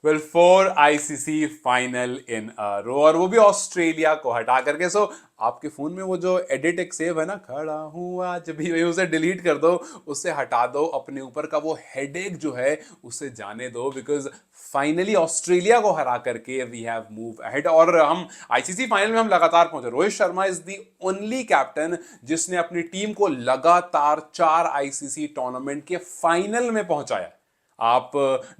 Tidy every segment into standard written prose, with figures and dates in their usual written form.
Well 4 ICC final इन अ रो, और वो भी ऑस्ट्रेलिया को हटा करके। सो आपके फोन में वो जो एडिट एक सेव है ना, खड़ा हूँ आज भी, वही उसे डिलीट कर दो, उसे हटा दो, अपने ऊपर का वो हेडेक जो है उसे जाने दो, बिकॉज फाइनली ऑस्ट्रेलिया को हरा करके वी हैव मूव अहेड। और हम आईसीसी फाइनल में हम लगातार पहुंचे। Rohit Sharma is the only captain जिसने अपनी टीम को लगातार 4 आईसीसी टूर्नामेंट के फाइनल में पहुंचाया। आप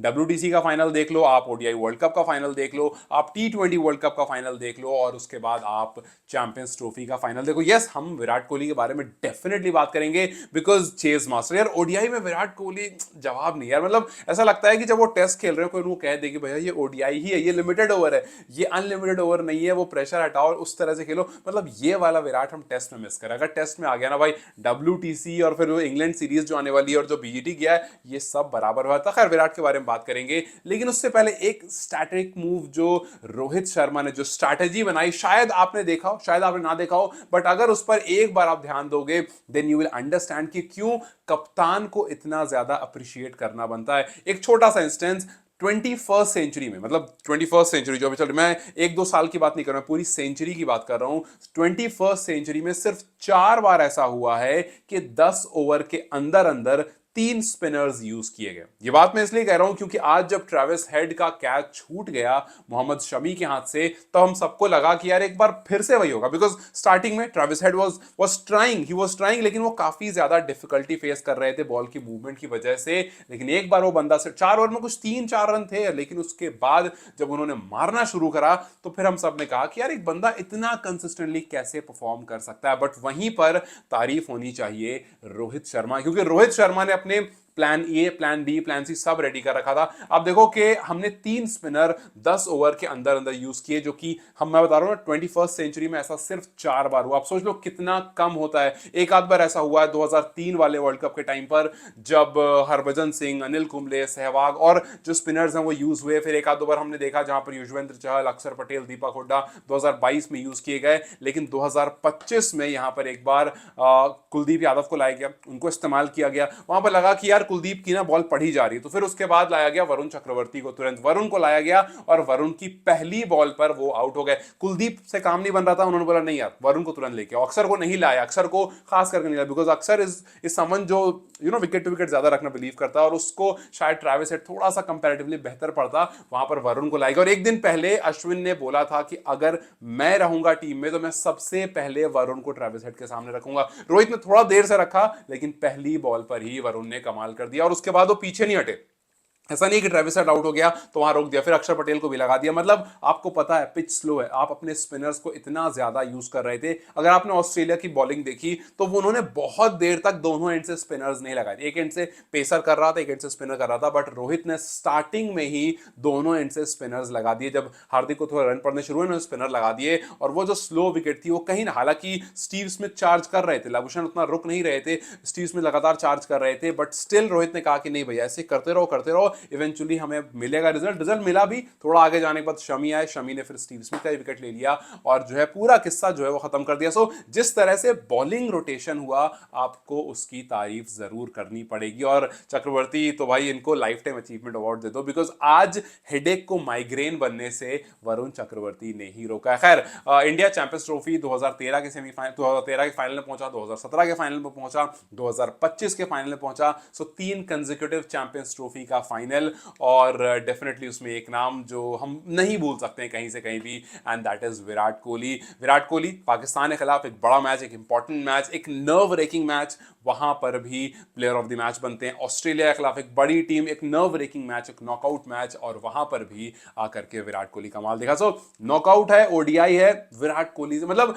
WTC का फाइनल देख लो, आप ओडीआई वर्ल्ड कप का फाइनल देख लो, आप T20 वर्ल्ड कप का फाइनल देख लो, और उसके बाद आप चैंपियंस ट्रॉफी का फाइनल देखो। यस, हम विराट कोहली के बारे में डेफिनेटली बात करेंगे, बिकॉज चेज मास्टर। यार ओडीआई में विराट कोहली जवाब नहीं यार। मतलब ऐसा लगता है कि जब वो टेस्ट खेल रहे हो, कोई उनको कह दे कि भैया ये ओडीआई ही है, ये लिमिटेड ओवर है, ये अनलिमिटेड ओवर नहीं है, वो प्रेशर हटाओ, उस तरह से खेलो। मतलब ये वाला विराट हम टेस्ट में मिस करें। अगर टेस्ट में आ गया ना भाई, WTC और फिर वो इंग्लैंड सीरीज जो आने वाली है और जो बीजीटी गया है, ये सब बराबर हुआ था। खैर विराट के बारे में बात करेंगे, लेकिन उससे पहले एक स्ट्रैटेजिक मूव जो रोहित शर्मा ने जो स्ट्रैटेजी बनाई, शायद आपने देखा हो, शायद आपने ना देखा हो, बट अगर उस पर एक बार आप ध्यान दोगे देन यू विल अंडरस्टैंड कि क्यों कप्तान को इतना ज्यादा अप्रिशिएट करना बनता है। एक छोटा सा इंस्टेंस, 21st सेंचुरी में, मतलब 21st सेंचुरी जो अभी चल रही, मैं 1-2 साल की बात नहीं कर रहा, पूरी सेंचुरी की बात कर रहा हूं। 21st सेंचुरी में सिर्फ 4 बार ऐसा हुआ है कि 10 ओवर के अंदर अंदर 3 स्पिनर्स यूज किए गए। ये बात मैं इसलिए कह रहा हूं क्योंकि आज जब ट्रेविस हेड का कैच छूट गया मोहम्मद शमी के हाथ से, तो हम सबको लगा कि यार एक बार फिर से वही होगा। बिकॉज स्टार्टिंग में ट्रेविस हेड वाज ट्राइंग, लेकिन वो काफी ज्यादा डिफिकल्टी फेस कर रहे थे बॉल की मूवमेंट की वजह से। लेकिन एक बार वो बंदा से 4 ओवर में कुछ 3-4 रन थे, लेकिन उसके बाद जब उन्होंने मारना शुरू करा तो फिर हम सब ने कहा कि यार एक बंदा इतना कंसिस्टेंटली कैसे परफॉर्म कर सकता है। बट वहीं पर तारीफ होनी चाहिए रोहित शर्मा, क्योंकि रोहित शर्मा ने अपने plan A, plan B, plan C सब रेडी कर रखा था। आप देखो कि हमने 3 स्पिनर 10 ओवर के अंदर अंदर यूज किए, जो कि मैं बता रहा हूं ना, 21st सेंचुरी में ऐसा सिर्फ 4 बार हुआ। आप सोच लो कितना कम होता है। एक आध बार ऐसा हुआ है 2003 वाले वर्ल्ड कप के टाइम पर, जब हरभजन सिंह, अनिल कुंबले, सहवाग और जो स्पिनर्स हैं वो यूज हुए। फिर एक आध दो बार हमने देखा जहां पर युजवेंद्र चहल, अक्षर पटेल, दीपक हुड्डा 2022 में यूज किए गए। लेकिन 2025 में यहां पर एक बार कुलदीप यादव को लाया गया, उनको इस्तेमाल किया गया। वहां पर लगा कि यार कुलदीप की ना बॉल पढ़ी जा रही है, तो फिर उसके बाद लाया गया वरुण चक्रवर्ती को, तुरंत वरुण को लाया गया और वरुण की पहली बॉल पर वो आउट हो गए। कुलदीप से काम नहीं बन रहा था, उन्होंने बोला नहीं यार वरुण को तुरंत लेके आओ। अक्षर को नहीं लाया, अक्षर को खास करके नहीं लाया, बिकॉज अक्षर इज समवन जो विकेट टू विकेट ज्यादा रखना बिलीव करता है, और उसको शायद ट्रेविस हेड थोड़ा सा कंपैरेटिवली बेहतर पड़ता। वहां पर वरुण को लाएगा। और एक दिन पहले अश्विन ने बोला था कि अगर मैं रहूंगा टीम में तो मैं सबसे पहले वरुण को ट्रेविस हेड के सामने रखूंगा। रोहित ने थोड़ा देर से रखा, लेकिन पहली बॉल पर ही वरुण ने कमाल कर दिया, और उसके बाद वो पीछे नहीं हटे। ऐसा नहीं कि ट्रेविस हेड आउट हो गया तो वहां रोक दिया, फिर अक्षर पटेल को भी लगा दिया। मतलब आपको पता है पिच स्लो है, आप अपने स्पिनर्स को इतना ज्यादा यूज कर रहे थे। अगर आपने ऑस्ट्रेलिया की बॉलिंग देखी तो वो उन्होंने बहुत देर तक दोनों एंड से स्पिनर्स नहीं लगाए थे। एक एंड से पेसर कर रहा था, एक एंड से स्पिनर कर रहा था, बट रोहित ने स्टार्टिंग में ही दोनों एंड से स्पिनर्स लगा दिए। जब हार्दिक को थोड़ा रन पड़ने शुरू हुए उन्होंने स्पिनर लगा दिए, और वो जो स्लो विकेट थी वो कहीं ना, हालांकि स्टीव स्मिथ चार्ज कर रहे थे, लाबुशान उतना रुक नहीं रहे थे, स्टीव स्मिथ लगातार चार्ज कर रहे थे, बट स्टिल रोहित ने कहा कि नहीं भैया ऐसे करते रहो, इवेंचुअली हमें मिलेगा रिजल्ट। रिजल्ट मिला भी। थोड़ा आगे जाने के बाद शमी आए, शमी ने फिर स्टीव स्मिथ का विकेट ले लिया, और जो है पूरा किस्सा जो है वो खत्म कर दिया। सो जिस तरह से बॉलिंग रोटेशन हुआ, आपको उसकी तारीफ जरूर करनी पड़ेगी। और चक्रवर्ती तो भाई इनको लाइफ टाइम अचीवमेंट अवार्ड दे दो, बिकॉज आज हेडेक को माइग्रेन बनने से वरुण चक्रवर्ती ने ही रोका है। खैर इंडिया चैंपियंस ट्रॉफी 2013 के सेमीफाइनल, 2013 के फाइनल में पहुंचा, 2017 के फाइनल में पहुंचा, 2025 के फाइनल में पहुंचा। सो 3 कंसेक्यूटिव चैंपियंस ट्रॉफी का फाइनल, और डेफिनेटली उसमें एक नाम जो हम नहीं भूल सकते हैं कहीं से कहीं भी, and that is Virat Kohli. Virat Kohli Pakistan के खिलाफ एक बड़ा मैच, एक इंपॉर्टेंट मैच, एक नर्व रेकिंग मैच, वहां पर भी प्लेयर ऑफ द मैच बनते हैं। ऑस्ट्रेलिया के खिलाफ एक बड़ी टीम, एक नर्व रेकिंग मैच, एक नॉकआउट मैच, और वहां पर भी आकर के विराट कोहली कमाल दिखा। सो नॉकआउट है, ओडीआई है, विराट कोहली से मतलब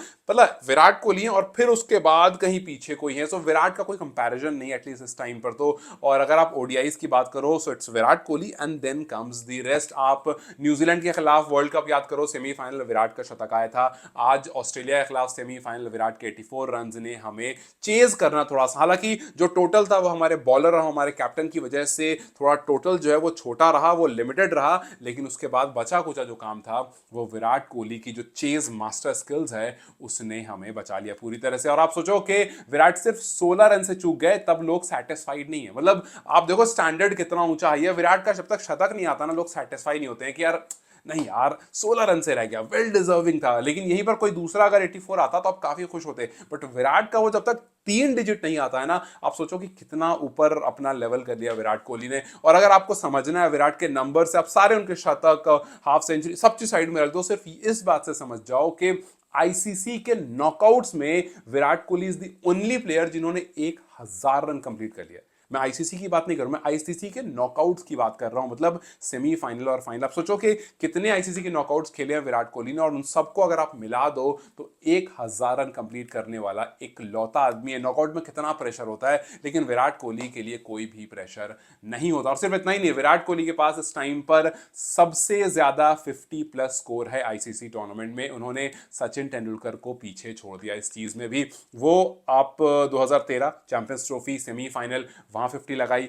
विराट कोहली है, और फिर उसके बाद कहीं पीछे कोई है। सो विराट का कोई कंपैरिजन नहीं एटलीस्ट इस टाइम पर तो। और अगर आप ओडीआईज की बात करो so it's Virat Kohli and then comes the rest. आप न्यूजीलैंड के खिलाफ वर्ल्ड कप याद करो, सेमीफाइनल विराट का शतक आया था। आज ऑस्ट्रेलिया के खिलाफ सेमीफाइनल विराट के 84 रन ने हमें चेज करना थोड़ा सा, हालांकि जो टोटल था वो हमारे बॉलर और हमारे कैप्टन की वजह से थोड़ा टोटल जो है वो छोटा रहा, वो लिमिटेड रहा, लेकिन उसके बाद बचा कुचा जो काम था वो विराट कोहली की जो चेज मास्टर स्किल्स है उसने हमें बचा लिया पूरी तरह से। और आप सोचो कि विराट सिर्फ 16 रन से चूक गए, तब लोग सेटिस्फाइड नहीं है। मतलब आप देखो स्टैंडर्ड कितना ऊंचा है। है, विराट का जब तक शतक नहीं आता ना लोग सेटिस्फाई नहीं होते हैं कि यार नहीं यार 16 रन से रह गया, वेल डिजर्विंग था। लेकिन यहीं पर कोई दूसरा अगर 84 आता तो आप काफी खुश होते। बट विराट का वो जब तक 3 डिजिट नहीं आता है ना, आप सोचो कि कितना ऊपर अपना लेवल कर लिया विराट कोहली ने। और अगर आपको समझना है विराट के नंबर से, आप सारे उनके शतक, हाफ सेंचुरी, सब चीज साइड में रख दो, सिर्फ इस बात से समझ जाओ कि आईसीसी के नॉकआउट्स में Virat Kohli is the only player जिन्होंने 1000 रन कंप्लीट कर लिया। मैं आईसीसी की बात नहीं कर रहा, मैं आईसीसी के नॉकआउट्स की बात कर रहा हूं, मतलब सेमीफाइनल और फाइनल। आप सोचो कि कितने आईसीसी के नॉकआउट्स खेले हैं विराट कोहली ने, और उन सबको अगर आप मिला दो तो 1000 रन कंप्लीट करने वाला एक लौता आदमी है। नॉकआउट में कितना प्रेशर होता है, लेकिन विराट कोहली के लिए कोई भी प्रेशर नहीं होता। और सिर्फ इतना ही नहीं, विराट कोहली के पास इस टाइम पर सबसे ज्यादा 50+ स्कोर है आईसीसी टूर्नामेंट में। उन्होंने सचिन तेंदुलकर को पीछे छोड़ दिया इस चीज में भी। वो आप 2013 चैंपियंस ट्रॉफी सेमीफाइनल वहां 50 लगाई,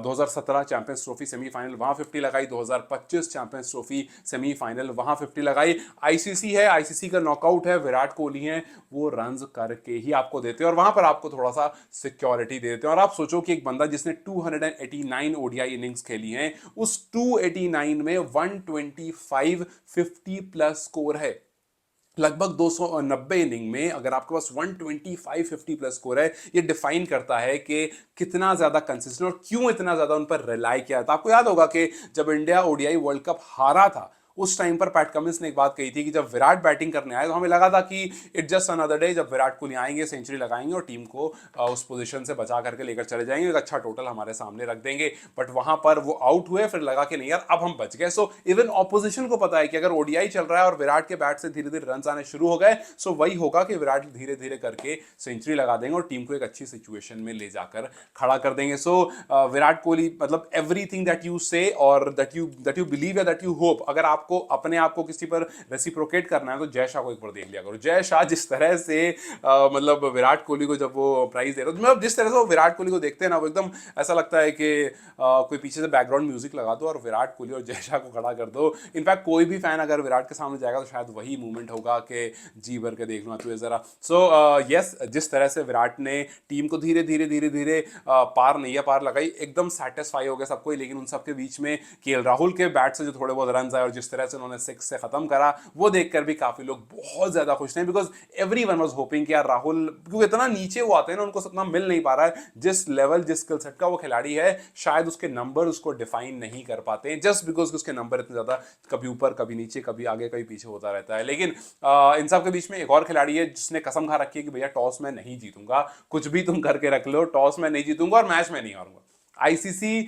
2017 चैंपियंस ट्रॉफी सेमीफाइनल वहां 50 लगाई, 2025 चैंपियंस ट्रॉफी सेमीफाइनल वहां 50 लगाई। आईसीसी है, आईसीसी का नॉकआउट है, विराट कोहली है, वो रन्स करके ही आपको देते हैं और वहां पर आपको थोड़ा सा सिक्योरिटी दे देते हैं। और आप सोचो कि एक बंदा जिसने 289 ओडीआई इनिंग्स खेली हैं, उस 289 में 125 50+ स्कोर है। लगभग 290 इनिंग में अगर आपके पास 125 50+ स्कोर है, ये डिफाइन करता है कि कितना ज्यादा कंसिस्टेंट और क्यों इतना ज्यादा उन पर रिलाई किया था। आपको याद होगा कि जब इंडिया ओडीआई वर्ल्ड कप हारा था, उस टाइम पर पैट कमिंस ने एक बात कही थी कि जब विराट बैटिंग करने आए तो हमें लगा था कि इट जस्ट अनदर डे, जब विराट कोहली आएंगे, सेंचुरी लगाएंगे और टीम को उस पोजीशन से बचा करके लेकर चले जाएंगे, एक अच्छा टोटल हमारे सामने रख देंगे। बट वहां पर वो आउट हुए, फिर लगा कि नहीं यार अब हम बच गए। सो इवन ऑपोजिशन को पता है कि अगर ओडीआई चल रहा है और विराट के बैट से धीरे धीरे रन आने शुरू हो गए, सो वही होगा कि विराट धीरे धीरे करके सेंचुरी लगा देंगे और टीम को एक अच्छी सिचुएशन में ले जाकर खड़ा कर देंगे। सो विराट कोहली, मतलब एवरीथिंग दैट यू से और दैट यू बिलीव या दैट यू होप, अगर आपको अपने आप को किसी पर रेसिप्रोकेट करना है तो जय शाह को एक बार देख लिया करो। जय शाह जिस तरह से मतलब विराट कोहली को जब वो प्राइज दे रहे हो, मतलब जिस तरह से वो विराट कोहली को देखते हैं ना, वो एकदम ऐसा लगता है कि कोई पीछे से बैकग्राउंड म्यूजिक लगा दो और विराट कोहली और जय शाह को खड़ा कर दो। इनफैक्ट कोई भी फैन अगर विराट के सामने जाएगा तो शायद वही मूवमेंट होगा कि जी भर के देख लो तू जरा। सो यस, जिस तरह से विराट ने टीम को धीरे धीरे धीरे धीरे पार नैया पार लगाई, एकदम सेटिस्फाई हो गया सबको। लेकिन उन सबके बीच में केएल राहुल के बैट से जो थोड़े बहुत रन आए और जिस तरह से उन्होंने 6 से खत्म करा, वो देखकर भी काफी लोग बहुत ज्यादा खुश थे, बिकॉज एवरीवन वाज होपिंग कि यार राहुल, क्योंकि इतना नीचे वो आते हैं ना, उनको इतना मिल नहीं पा रहा है जिस लेवल जिस स्किल सेट का वो खिलाड़ी है, शायद उसके नंबर उसको डिफाइन नहीं कर पाते हैं, जस्ट बिकॉज उसके नंबर इतने ज्यादा कभी ऊपर कभी नीचे कभी आगे कभी पीछे होता रहता है। लेकिन इन सब के बीच में एक और खिलाड़ी है जिसने कसम खा रखी है कि भैया टॉस में नहीं जीतूंगा, कुछ भी तुम करके रख लो, टॉस में नहीं जीतूंगा और मैच में नहीं हारूंगा। आईसीसी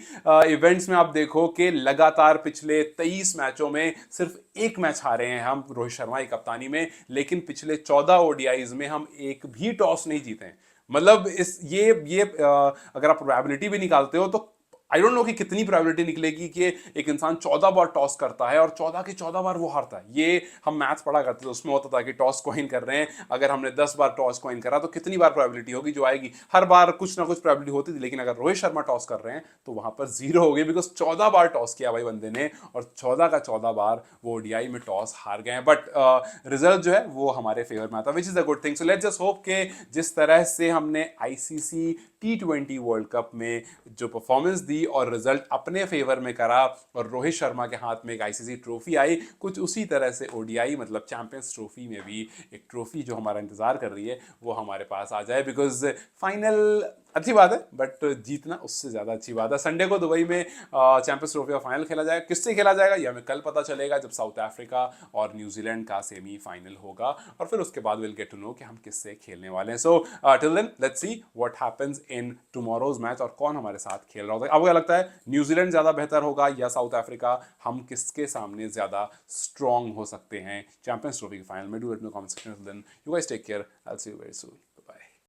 इवेंट्स में आप देखो कि लगातार पिछले 23 मैचों में सिर्फ एक मैच हारे हैं हम रोहित शर्मा की कप्तानी में, लेकिन पिछले 14 ओडीआईज में हम एक भी टॉस नहीं जीते हैं। मतलब इस ये अगर आप प्रोबेबिलिटी भी निकालते हो तो आई डोंट नो कि कितनी प्रोबेबिलिटी निकलेगी कि एक इंसान 14 बार टॉस करता है और 14 के 14 बार वो हारता है। ये हम मैथ्स पढ़ा करते थे, उसमें होता था कि टॉस कॉइन कर रहे हैं, अगर हमने 10 बार टॉस कॉइन करा तो कितनी बार प्रोबेबिलिटी होगी जो आएगी। हर बार कुछ ना कुछ प्रोबेबिलिटी होती थी, लेकिन अगर रोहित शर्मा टॉस कर रहे हैं तो वहां पर 0 हो गई, बिकॉज 14 बार टॉस किया भाई बंदे ने और 14 का 14 बार वो ओडीआई में टॉस हार गए हैं। बट रिजल्ट जो है वो हमारे फेवर में आता, which is a good thing. So let's just hope कि जिस तरह से हमने आईसीसी T20 वर्ल्ड कप में जो परफॉर्मेंस दी और रिजल्ट अपने फेवर में करा और रोहित शर्मा के हाथ में एक आईसीसी ट्रॉफी आई, कुछ उसी तरह से ओडीआई मतलब चैंपियंस ट्रॉफी में भी एक ट्रॉफी जो हमारा इंतजार कर रही है वो हमारे पास आ जाए। बिकॉज फाइनल अच्छी बात है, बट जीतना उससे ज़्यादा अच्छी बात है। संडे को दुबई में चैंपियंस ट्रॉफी का फाइनल खेला जाएगा, किससे खेला जाएगा ये हमें कल पता चलेगा जब साउथ अफ्रीका और न्यूजीलैंड का सेमीफाइनल होगा, और फिर उसके बाद विल गेट टू नो कि हम किससे खेलने वाले हैं। So till then let's see what happens in tomorrow's match और कौन हमारे साथ खेल रहा होता है। आपको क्या लगता है, न्यूजीलैंड ज़्यादा बेहतर होगा या साउथ अफ्रीका? हम किसके सामने ज़्यादा स्ट्रॉन्ग हो सकते हैं चैंपियंस ट्रॉफी के फाइनल में? Do let me comment section. Then you guys take care, I will see you very soon.